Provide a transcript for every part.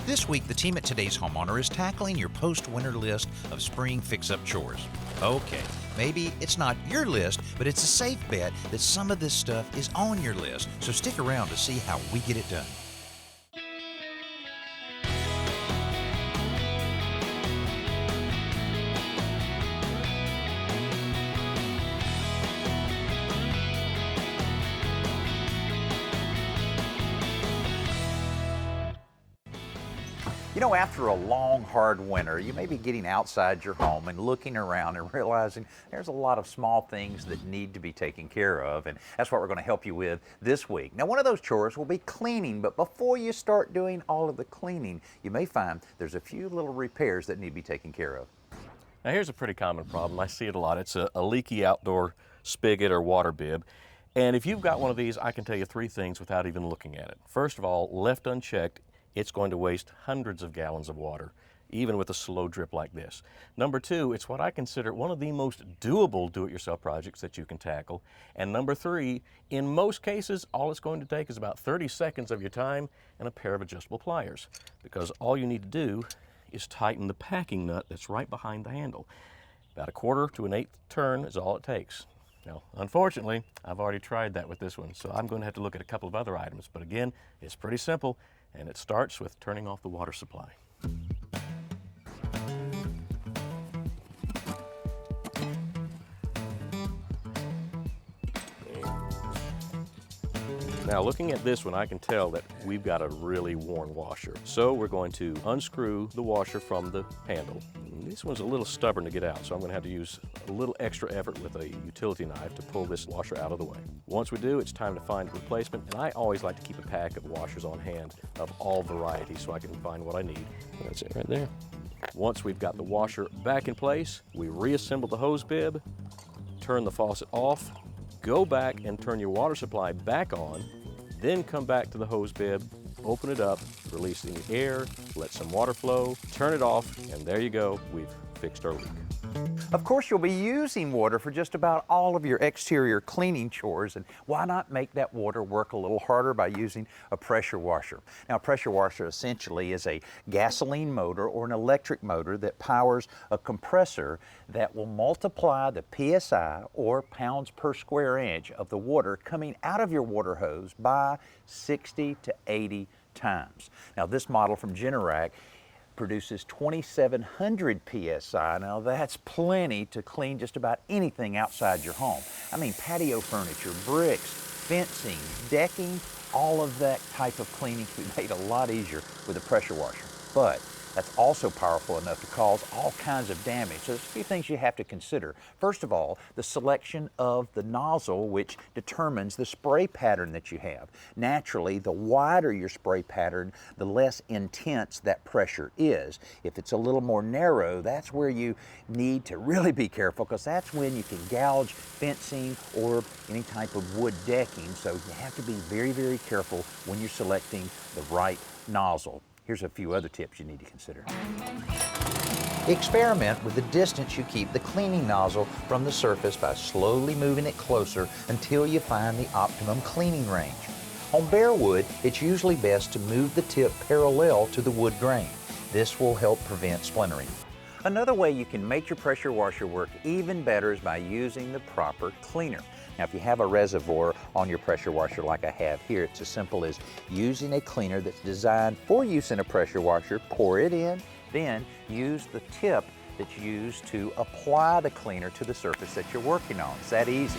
This week, the team at Today's Homeowner is tackling your post-winter list of spring fix-up chores. Okay, maybe it's not your list, but it's a safe bet that some of this stuff is on your list, so stick around to see how we get it done. You know, after a long, hard winter, you may be getting outside your home and looking around and realizing there's a lot of small things that need to be taken care of, and that's what we're going to help you with this week. Now, one of those chores will be cleaning, but before you start doing all of the cleaning, you may find there's a few little repairs that need to be taken care of. Now, here's a pretty common problem. I see it a lot. It's a leaky outdoor spigot or water bib. And if you've got one of these, I can tell you three things without even looking at it. First of all, left unchecked, it's going to waste hundreds of gallons of water, even with a slow drip like this. Number two, it's what I consider one of the most doable do-it-yourself projects that you can tackle. And number three, in most cases, all it's going to take is about 30 seconds of your time and a pair of adjustable pliers, because all you need to do is tighten the packing nut that's right behind the handle. About a quarter to an eighth turn is all it takes. Now, unfortunately, I've already tried that with this one, so I'm going to have to look at a couple of other items. But again, it's pretty simple, and it starts with turning off the water supply. Now, looking at this one, I can tell that we've got a really worn washer. So we're going to unscrew the washer from the handle. This one's a little stubborn to get out, so I'm going to have to use a little extra effort with a utility knife to pull this washer out of the way. Once we do, it's time to find a replacement, and I always like to keep a pack of washers on hand of all varieties so I can find what I need. That's it right there. Once we've got the washer back in place, we reassemble the hose bib, turn the faucet off, go back and turn your water supply back on, then come back to the hose bib, open it up, release any air, let some water flow, turn it off, and there you go, we've fixed our leak. Of course, you'll be using water for just about all of your exterior cleaning chores, and why not make that water work a little harder by using a pressure washer? Now, a pressure washer essentially is a gasoline motor or an electric motor that powers a compressor that will multiply the PSI, or pounds per square inch, of the water coming out of your water hose by 60 to 80 times. Now, this model from Generac produces 2,700 PSI. Now that's plenty to clean just about anything outside your home. I mean, patio furniture, bricks, fencing, decking, all of that type of cleaning can be made a lot easier with a pressure washer. But that's also powerful enough to cause all kinds of damage. So there's a few things you have to consider. First of all, the selection of the nozzle, which determines the spray pattern that you have. Naturally, the wider your spray pattern, the less intense that pressure is. If it's a little more narrow, that's where you need to really be careful, because that's when you can gouge fencing or any type of wood decking. So you have to be very, very careful when you're selecting the right nozzle. Here's a few other tips you need to consider. Experiment with the distance you keep the cleaning nozzle from the surface by slowly moving it closer until you find the optimum cleaning range. On bare wood, it's usually best to move the tip parallel to the wood grain. This will help prevent splintering. Another way you can make your pressure washer work even better is by using the proper cleaner. Now, if you have a reservoir on your pressure washer like I have here, it's as simple as using a cleaner that's designed for use in a pressure washer, pour it in, then use the tip that's used to apply the cleaner to the surface that you're working on. It's that easy.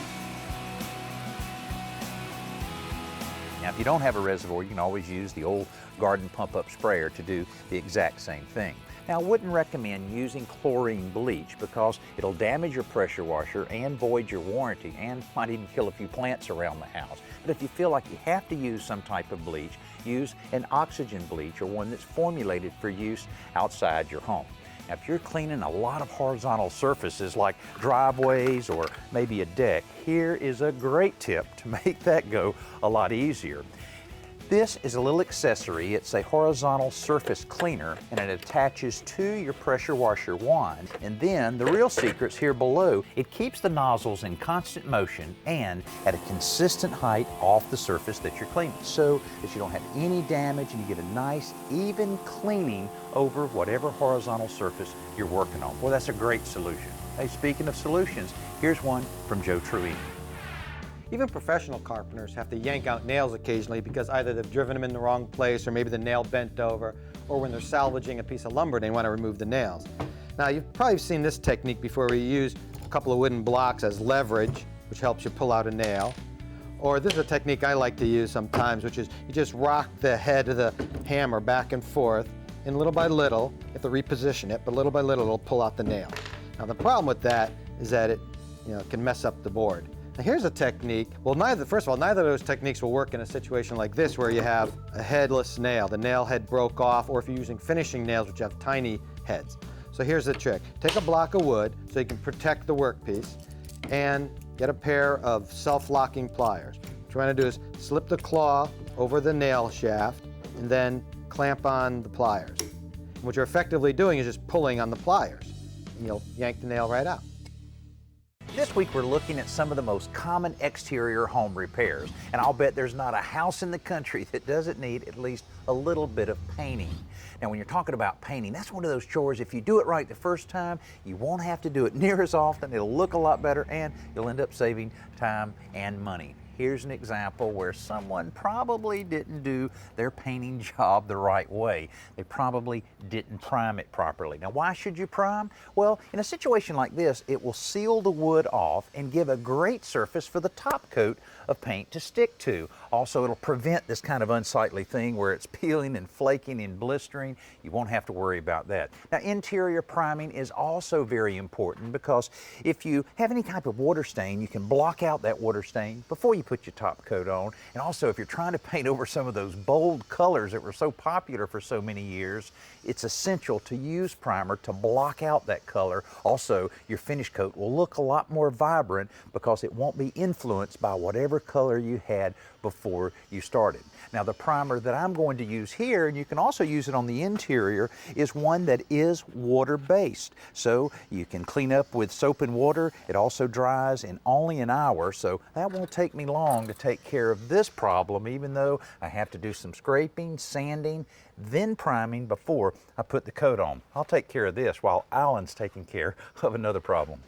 Now, if you don't have a reservoir, you can always use the old garden pump-up sprayer to do the exact same thing. Now, I wouldn't recommend using chlorine bleach because it'll damage your pressure washer and void your warranty and might even kill a few plants around the house. But if you feel like you have to use some type of bleach, use an oxygen bleach or one that's formulated for use outside your home. Now, if you're cleaning a lot of horizontal surfaces like driveways or maybe a deck, here is a great tip to make that go a lot easier. This is a little accessory. It's a horizontal surface cleaner, and it attaches to your pressure washer wand. And then the real secret's here below. It keeps the nozzles in constant motion and at a consistent height off the surface that you're cleaning, so that you don't have any damage and you get a nice, even cleaning over whatever horizontal surface you're working on. Well, that's a great solution. Hey, speaking of solutions, here's one from Joe Truini. Even professional carpenters have to yank out nails occasionally because either they've driven them in the wrong place, or maybe the nail bent over, or when they're salvaging a piece of lumber, they want to remove the nails. Now, you've probably seen this technique before, where you use a couple of wooden blocks as leverage, which helps you pull out a nail. Or this is a technique I like to use sometimes, which is you just rock the head of the hammer back and forth, and little by little, you have to reposition it, but little by little it'll pull out the nail. Now, the problem with that is that it can mess up the board. Now, here's a technique. Well, first of all, neither of those techniques will work in a situation like this, where you have a headless nail. The nail head broke off, or if you're using finishing nails, which have tiny heads. So here's the trick. Take a block of wood so you can protect the workpiece, and get a pair of self-locking pliers. What you want to do is slip the claw over the nail shaft and then clamp on the pliers. And what you're effectively doing is just pulling on the pliers, and you'll yank the nail right out. This week we're looking at some of the most common exterior home repairs, and I'll bet there's not a house in the country that doesn't need at least a little bit of painting. Now, when you're talking about painting, that's one of those chores, if you do it right the first time, you won't have to do it near as often, it'll look a lot better, and you'll end up saving time and money. Here's an example where someone probably didn't do their painting job the right way. They probably didn't prime it properly. Now, why should you prime? Well, in a situation like this, it will seal the wood off and give a great surface for the top coat of paint to stick to. Also, it'll prevent this kind of unsightly thing where it's peeling and flaking and blistering. You won't have to worry about that. Now, interior priming is also very important, because if you have any type of water stain, you can block out that water stain before you put your top coat on. And also, if you're trying to paint over some of those bold colors that were so popular for so many years, it's essential to use primer to block out that color. Also, your finish coat will look a lot more vibrant because it won't be influenced by whatever color you had before you started. Now, the primer that I'm going to use here, and you can also use it on the interior, is one that is water-based. So you can clean up with soap and water. It also dries in only an hour, so that won't take me long to take care of this problem, even though I have to do some scraping, sanding, then priming before I put the coat on. I'll take care of this while Alan's taking care of another problem.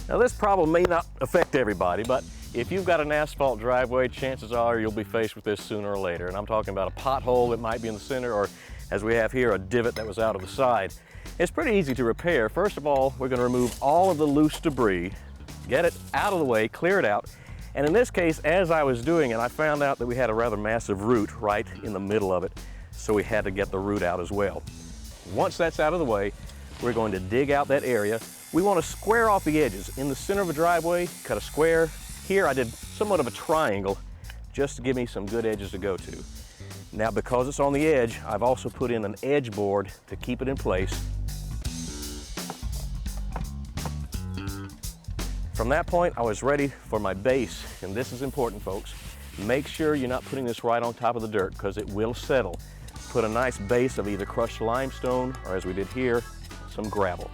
Now, this problem may not affect everybody, but if you've got an asphalt driveway, chances are you'll be faced with this sooner or later. And I'm talking about a pothole that might be in the center, or as we have here, a divot that was out of the side. It's pretty easy to repair. First of all, we're going to remove all of the loose debris, get it out of the way, clear it out. And in this case, as I was doing it, I found out that we had a rather massive root right in the middle of it, so we had to get the root out as well. Once that's out of the way, we're going to dig out that area. We want to square off the edges. In the center of a driveway, cut a square. Here I did somewhat of a triangle just to give me some good edges to go to. Now, because it's on the edge, I've also put in an edge board to keep it in place. From that point, I was ready for my base, and this is important, folks. Make sure you're not putting this right on top of the dirt, because it will settle. Put a nice base of either crushed limestone, or as we did here, some gravel.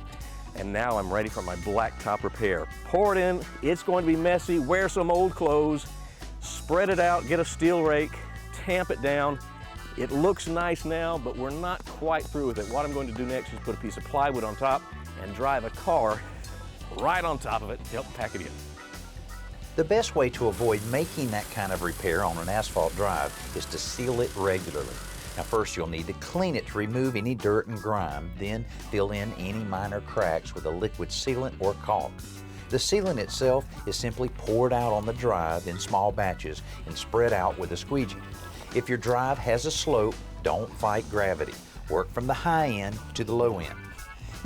And now I'm ready for my blacktop repair. Pour it in, it's going to be messy. Wear some old clothes, spread it out, get a steel rake, tamp it down. It looks nice now, but we're not quite through with it. What I'm going to do next is put a piece of plywood on top and drive a car right on top of it to help pack it in. The best way to avoid making that kind of repair on an asphalt drive is to seal it regularly. Now, first you'll need to clean it to remove any dirt and grime, then fill in any minor cracks with a liquid sealant or caulk. The sealant itself is simply poured out on the drive in small batches and spread out with a squeegee. If your drive has a slope, don't fight gravity. Work from the high end to the low end.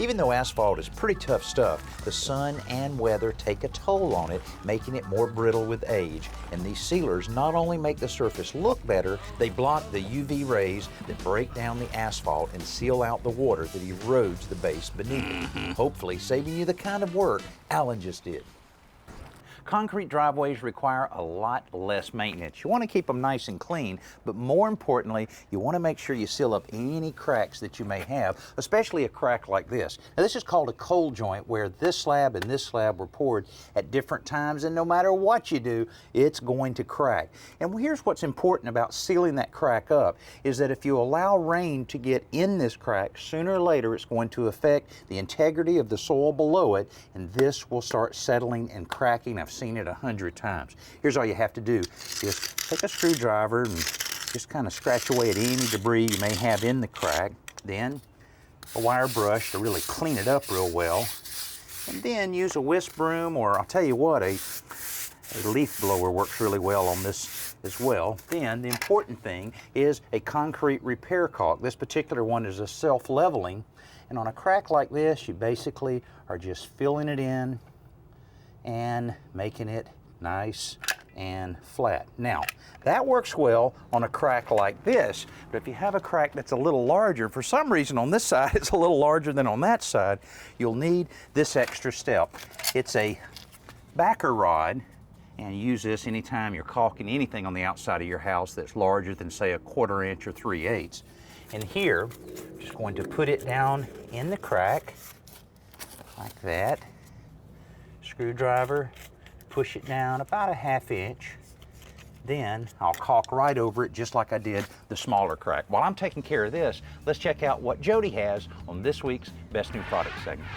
Even though asphalt is pretty tough stuff, the sun and weather take a toll on it, making it more brittle with age. And these sealers not only make the surface look better, they block the UV rays that break down the asphalt and seal out the water that erodes the base beneath it, hopefully saving you the kind of work Alan just did. concrete driveways require a lot less maintenance. You want to keep them nice and clean, but more importantly, you want to make sure you seal up any cracks that you may have, especially a crack like this. Now, this is called a cold joint, where this slab and this slab were poured at different times, and no matter what you do, it's going to crack. And here's what's important about sealing that crack up, is that if you allow rain to get in this crack, sooner or later it's going to affect the integrity of the soil below it, and this will start settling and cracking. I've seen it 100 times. Here's all you have to do. Just take a screwdriver and just kind of scratch away at any debris you may have in the crack. Then a wire brush to really clean it up real well. And then use a whisk broom, or I'll tell you what, a leaf blower works really well on this as well. Then the important thing is a concrete repair caulk. This particular one is a self-leveling, and on a crack like this, you basically are just filling it in and making it nice and flat. Now, that works well on a crack like this, but if you have a crack that's a little larger, for some reason on this side it's a little larger than on that side, you'll need this extra step. It's a backer rod, and you use this anytime you're caulking anything on the outside of your house that's larger than, say, 1/4 inch or 3/8. And here, I'm just going to put it down in the crack like that. Screwdriver, push it down about 1/2 inch. Then I'll caulk right over it just like I did the smaller crack. While I'm taking care of this, let's check out what Jody has on this week's Best New Product segment.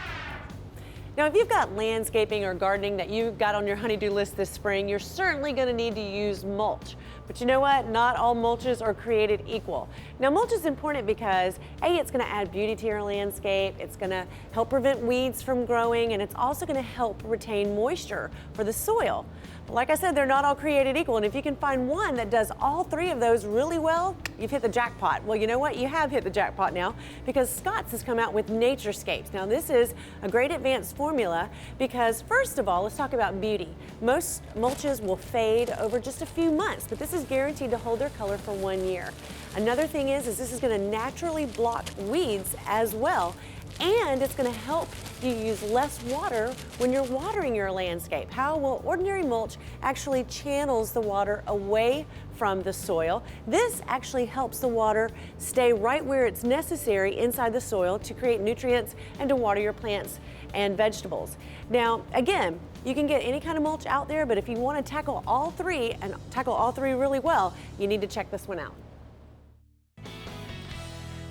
Now, if you've got landscaping or gardening that you've got on your honey-do list this spring, you're certainly going to need to use mulch. But you know what? Not all mulches are created equal. Now, mulch is important because, A, it's going to add beauty to your landscape, it's going to help prevent weeds from growing, and it's also going to help retain moisture for the soil. But like I said, they're not all created equal, and if you can find one that does all three of those really well, you've hit the jackpot. Well, you know what? You have hit the jackpot now, because Scott's has come out with Naturescapes. Now, this is a great advanced formula because, first of all, let's talk about beauty. Most mulches will fade over just a few months, but this is guaranteed to hold their color for 1 year. Another thing is this is going to naturally block weeds as well, and it's going to help you use less water when you're watering your landscape. How? Well, ordinary mulch actually channels the water away from the soil. This actually helps the water stay right where it's necessary inside the soil to create nutrients and to water your plants and vegetables. Now, again, you can get any kind of mulch out there, but if you want to tackle all three and tackle all three really well, you need to check this one out.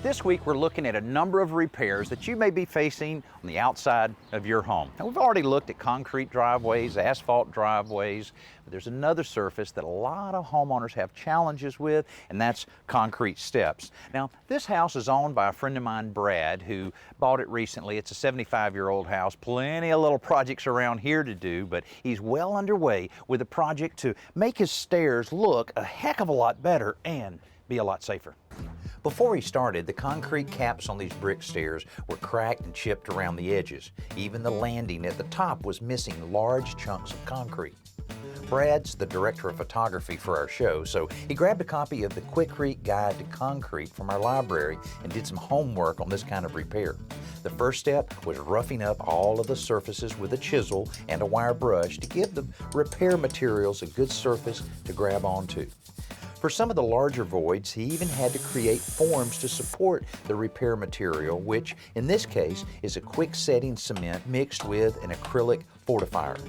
This week we're looking at a number of repairs that you may be facing on the outside of your home. Now, we've already looked at concrete driveways, asphalt driveways, but there's another surface that a lot of homeowners have challenges with, and that's concrete steps. Now, this house is owned by a friend of mine, Brad, who bought it recently. It's a 75-year-old house, plenty of little projects around here to do, but he's well underway with a project to make his stairs look a heck of a lot better and be a lot safer. Before he started, the concrete caps on these brick stairs were cracked and chipped around the edges. Even the landing at the top was missing large chunks of concrete. Brad's the director of photography for our show, so he grabbed a copy of the Quikrete Guide to Concrete from our library and did some homework on this kind of repair. The first step was roughing up all of the surfaces with a chisel and a wire brush to give the repair materials a good surface to grab onto. For some of the larger voids, he even had to create forms to support the repair material, which in this case is a quick-setting cement mixed with an acrylic fortifier.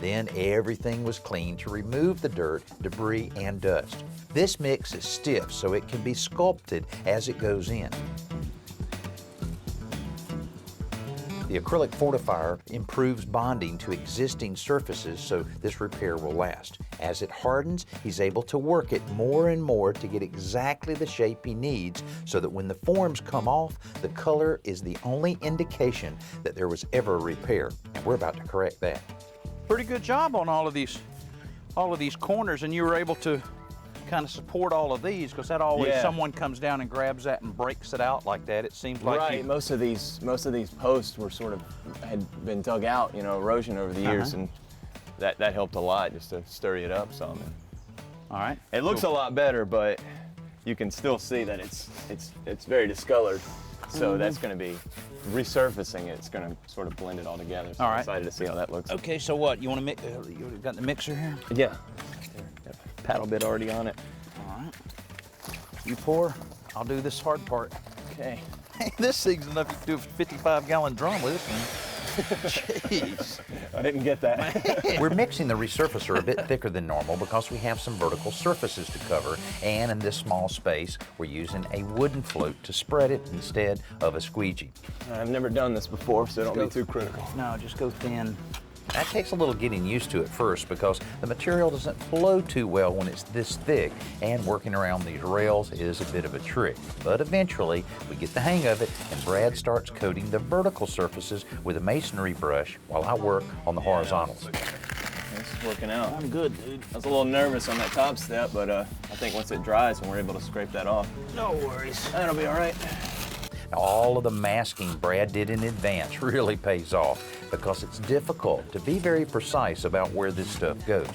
Then everything was cleaned to remove the dirt, debris, and dust. This mix is stiff so it can be sculpted as it goes in. The acrylic fortifier improves bonding to existing surfaces so this repair will last. As it hardens, he's able to work it more and more to get exactly the shape he needs so that when the forms come off, the color is the only indication that there was ever a repair. And we're about to correct that. Pretty good job on all of these corners, and you were able to kind of support all of these, because that always someone comes down and grabs that and breaks it out like that. It seems like right. Most of these posts were had been dug out, erosion over the years, and that helped a lot just to sturdy it up some. All right. It looks a lot better, but you can still see that it's very discolored. So that's going to be resurfacing it. It's going to sort of blend it all together. So All I'm right. excited to see how that looks. Okay, so what? You want to mix? You got the mixer here? Yeah. Got a paddle bit already on it. All right. You pour. I'll do this hard part. Okay. This thing's enough to do a 55-gallon drum with this one. Jeez. I didn't get that. We're mixing the resurfacer a bit thicker than normal because we have some vertical surfaces to cover, and in this small space, we're using a wooden float to spread it instead of a squeegee. I've never done this before, so don't be too critical. No, just go thin. That takes a little getting used to at first because the material doesn't flow too well when it's this thick, and working around these rails is a bit of a trick. But eventually, we get the hang of it, and Brad starts coating the vertical surfaces with a masonry brush while I work on the horizontals. This is working out. I'm good, dude. I was a little nervous on that top step, but I think once it dries and we're able to scrape that off, No worries. that'll be all right. Now, all of the masking Brad did in advance really pays off because it's difficult to be very precise about where this stuff goes.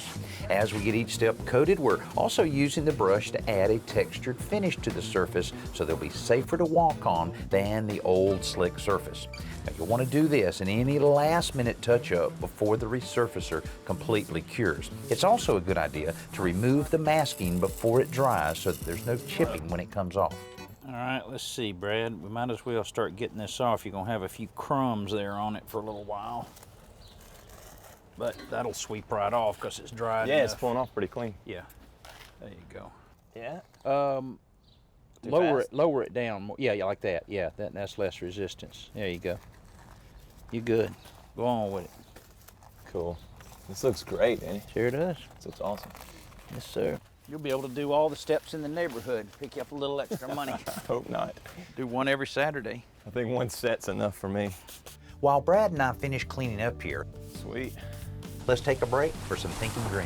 As we get each step coated, we're also using the brush to add a textured finish to the surface so they'll be safer to walk on than the old slick surface. Now, you'll want to do this in any last-minute touch-up before the resurfacer completely cures. It's also a good idea to remove the masking before it dries so that there's no chipping when it comes off. All right, let's see, Brad. We might as well start getting this off. You're gonna have a few crumbs there on it for a little while. But that'll sweep right off because it's dry Yeah, enough. it's pulling off pretty clean. Yeah, there you go. Yeah. Too fast? Lower it down more. Yeah, like that. Yeah, that's less resistance. There you go. You good. Go on with it. Cool. This looks great, Danny. Sure does. This looks awesome. Yes, sir. You'll be able to do all the steps in the neighborhood. Pick you up a little extra money. I hope not. Do one every Saturday. I think one set's enough for me. While Brad and I finish cleaning up here, Sweet. let's take a break for some thinking green.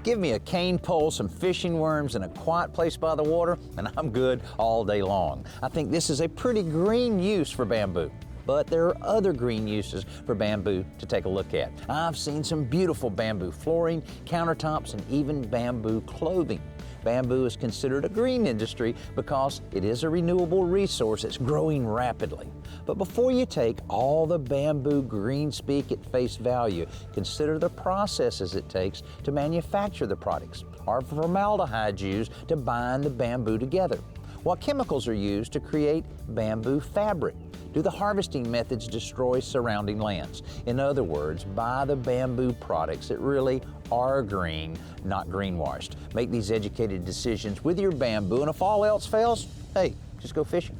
Give me a cane pole, some fishing worms, and a quiet place by the water, and I'm good all day long. I think this is a pretty green use for bamboo. But there are other green uses for bamboo to take a look at. I've seen some beautiful bamboo flooring, countertops, and even bamboo clothing. Bamboo is considered a green industry because it is a renewable resource that's growing rapidly. But before you take all the bamboo green speak at face value, consider the processes it takes to manufacture the products. Are formaldehydes used to bind the bamboo together? What chemicals are used to create bamboo fabric? Do the harvesting methods destroy surrounding lands? In other words, buy the bamboo products that really are green, not greenwashed. Make these educated decisions with your bamboo, and if all else fails, hey, just go fishing.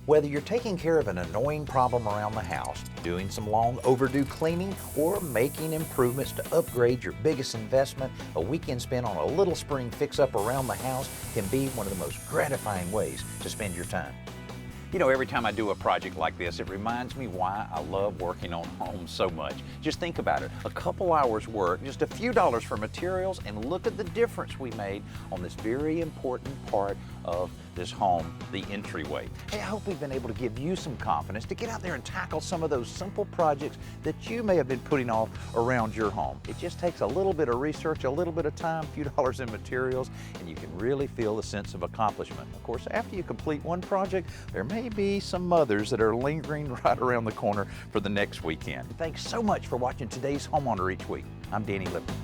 Whether you're taking care of an annoying problem around the house, doing some long overdue cleaning, or making improvements to upgrade your biggest investment, a weekend spent on a little spring fix-up around the house can be one of the most gratifying ways to spend your time. You know, every time I do a project like this, it reminds me why I love working on homes so much. Just think about it. A couple hours work, just a few dollars for materials, and look at the difference we made on this very important part of this home, the entryway. Hey, I hope we've been able to give you some confidence to get out there and tackle some of those simple projects that you may have been putting off around your home. It just takes a little bit of research, a little bit of time, a few dollars in materials, and you can really feel the sense of accomplishment. Of course, after you complete one project, there may be some others that are lingering right around the corner for the next weekend. Thanks so much for watching today's Homeowner Each Week. I'm Danny Lipford.